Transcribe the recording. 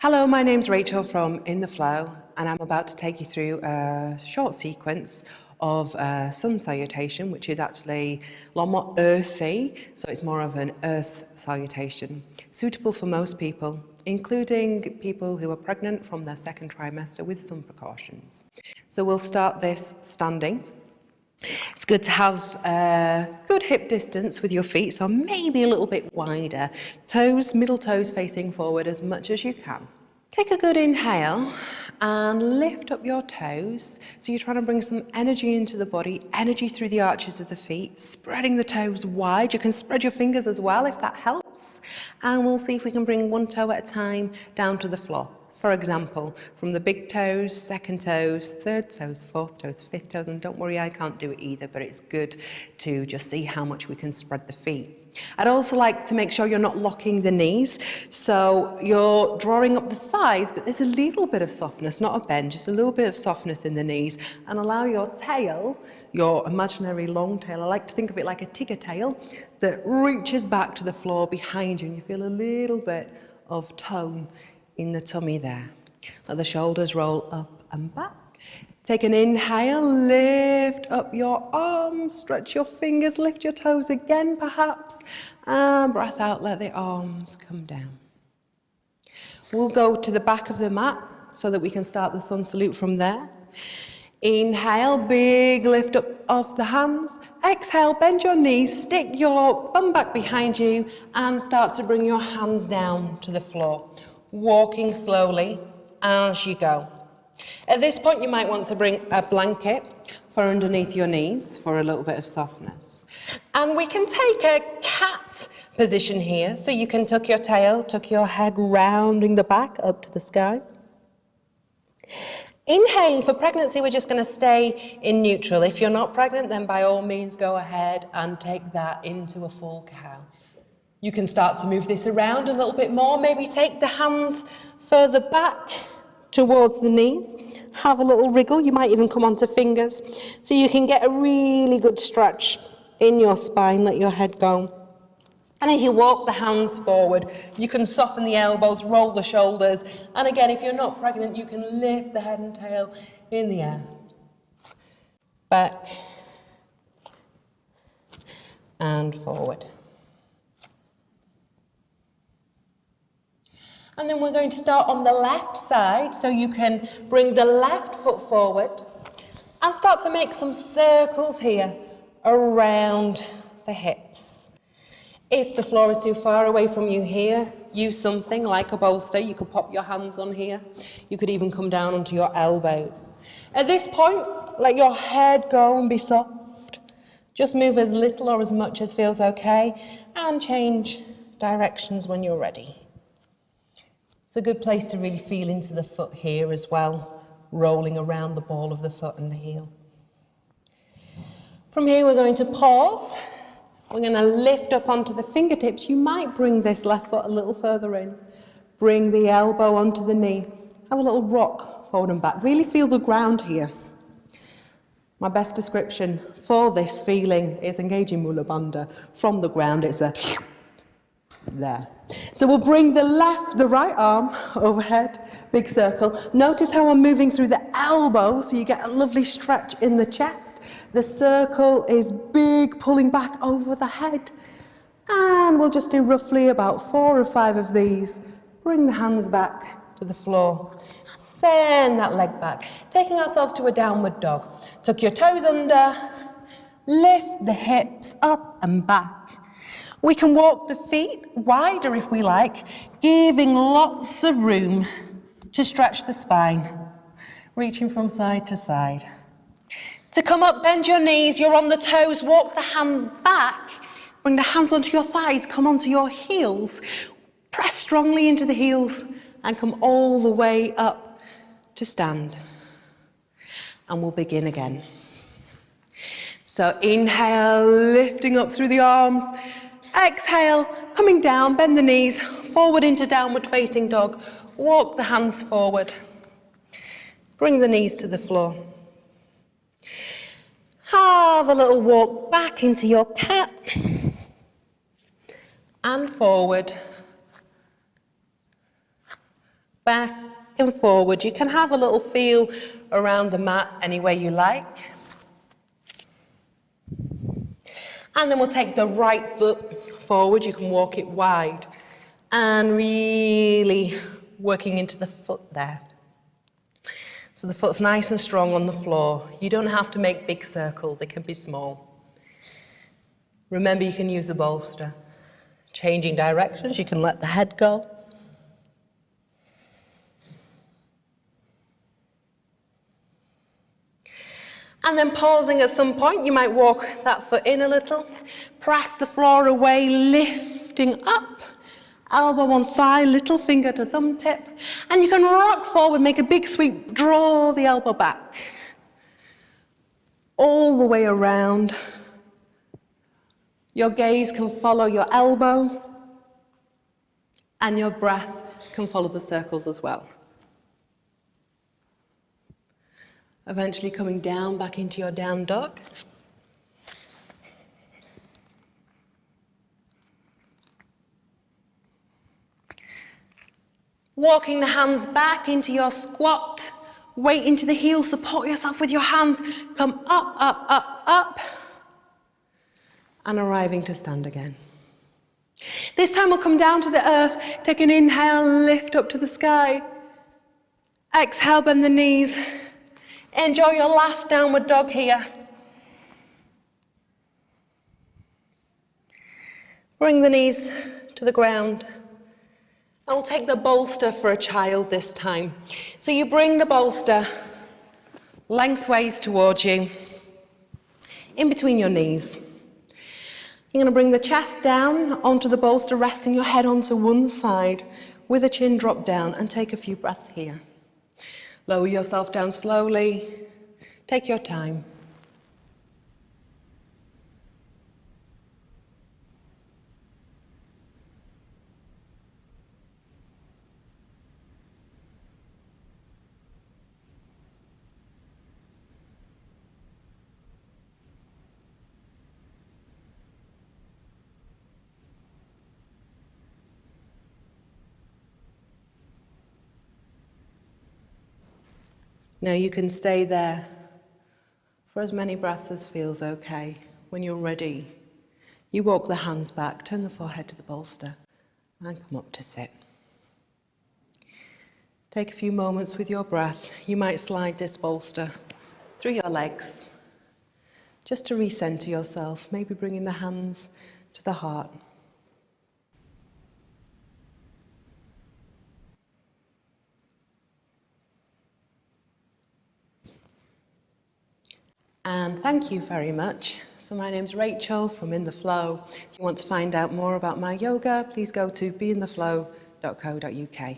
Hello, my name's Rachel from In the Flow, and I'm about to take you through a short sequence of sun salutation, which is actually a lot more earthy, so it's more of an earth salutation, suitable for most people, including people who are pregnant from their second trimester with some precautions. So we'll start this standing. It's good to have a good hip distance with your feet, so maybe a little bit wider. Toes, middle toes facing forward as much as you can. Take a good inhale and lift up your toes. So you're trying to bring some energy into the body, energy through the arches of the feet, spreading the toes wide. You can spread your fingers as well if that helps. And we'll see if we can bring one toe at a time down to the floor. For example, from the big toes, second toes, third toes, fourth toes, fifth toes, and don't worry, I can't do it either, but it's good to just see how much we can spread the feet. I'd also like to make sure you're not locking the knees, so you're drawing up the thighs, but there's a little bit of softness, not a bend, just a little bit of softness in the knees, and allow your tail, your imaginary long tail, I like to think of it like a tiger tail, that reaches back to the floor behind you, and you feel a little bit of tone in the tummy there. Let the shoulders roll up and back. Take an inhale, lift up your arms, stretch your fingers, lift your toes again perhaps, and breath out, let the arms come down. We'll go to the back of the mat so that we can start the sun salute from there. Inhale, big lift up of the hands. Exhale, bend your knees, stick your bum back behind you and start to bring your hands down to the floor. Walking slowly as you go. At this point, you might want to bring a blanket for underneath your knees for a little bit of softness. And we can take a cat position here, so you can tuck your tail, tuck your head rounding the back up to the sky. Inhaling for pregnancy, we're just going to stay in neutral. If you're not pregnant, then by all means go ahead and take that into a full cow. You can start to move this around a little bit more, maybe take the hands further back towards the knees, have a little wriggle, you might even come onto fingers, so you can get a really good stretch in your spine, let your head go. And as you walk the hands forward, you can soften the elbows, roll the shoulders, and again, if you're not pregnant, you can lift the head and tail in the air. Back and forward. And then we're going to start on the left side, so you can bring the left foot forward and start to make some circles here around the hips. If the floor is too far away from you here, use something like a bolster. You could pop your hands on here. You could even come down onto your elbows. At this point, let your head go and be soft. Just move as little or as much as feels okay, and change directions when you're ready. It's a good place to really feel into the foot here as well, rolling around the ball of the foot and the heel. From here, we're going to pause. We're going to lift up onto the fingertips. You might bring this left foot a little further in. Bring the elbow onto the knee. Have a little rock forward and back. Really feel the ground here. My best description for this feeling is engaging Mula Bandha. From the ground, it's a there. So we'll bring the right arm overhead, big circle. Notice how I'm moving through the elbow, so you get a lovely stretch in the chest. The circle is big, pulling back over the head. And we'll just do roughly about 4 or 5 of these. Bring the hands back to the floor. Send that leg back. Taking ourselves to a downward dog. Tuck your toes under. Lift the hips up and back. We can walk the feet wider if we like, giving lots of room to stretch the spine, reaching from side to side. To come up, bend your knees, you're on the toes, walk the hands back, bring the hands onto your thighs, come onto your heels, press strongly into the heels, and come all the way up to stand. And we'll begin again. So inhale, lifting up through the arms. Exhale, coming down, bend the knees, forward into downward facing dog. Walk the hands forward. Bring the knees to the floor. Have a little walk back into your cat. And forward. back and forward. You can have a little feel around the mat any way you like. And then we'll take the right foot forward. You can walk it wide and really working into the foot there. So the foot's nice and strong on the floor. You don't have to make big circles, they can be small. Remember, you can use the bolster. Changing directions, you can let the head go. And then pausing at some point, you might walk that foot in a little, press the floor away, lifting up, elbow on side, little finger to thumb tip, and you can rock forward, make a big sweep, draw the elbow back, all the way around. Your gaze can follow your elbow, and your breath can follow the circles as well. Eventually coming down back into your down dog. Walking the hands back into your squat, weight into the heels, support yourself with your hands, come up, up, up, up, and arriving to stand again. This time we'll come down to the earth, take an inhale, lift up to the sky. Exhale, bend the knees. Enjoy your last downward dog here. Bring the knees to the ground. And we'll take the bolster for a child this time. So you bring the bolster lengthways towards you, in between your knees. You're going to bring the chest down onto the bolster, resting your head onto one side with a chin drop down, and take a few breaths here. Lower yourself down slowly. Take your time. Now you can stay there for as many breaths as feels okay. When you're ready, you walk the hands back, turn the forehead to the bolster, and come up to sit. Take a few moments with your breath. You might slide this bolster through your legs, just to recenter yourself, maybe bringing the hands to the heart. And thank you very much. So my name's Rachel from In The Flow. If you want to find out more about my yoga, please go to beintheflow.co.uk.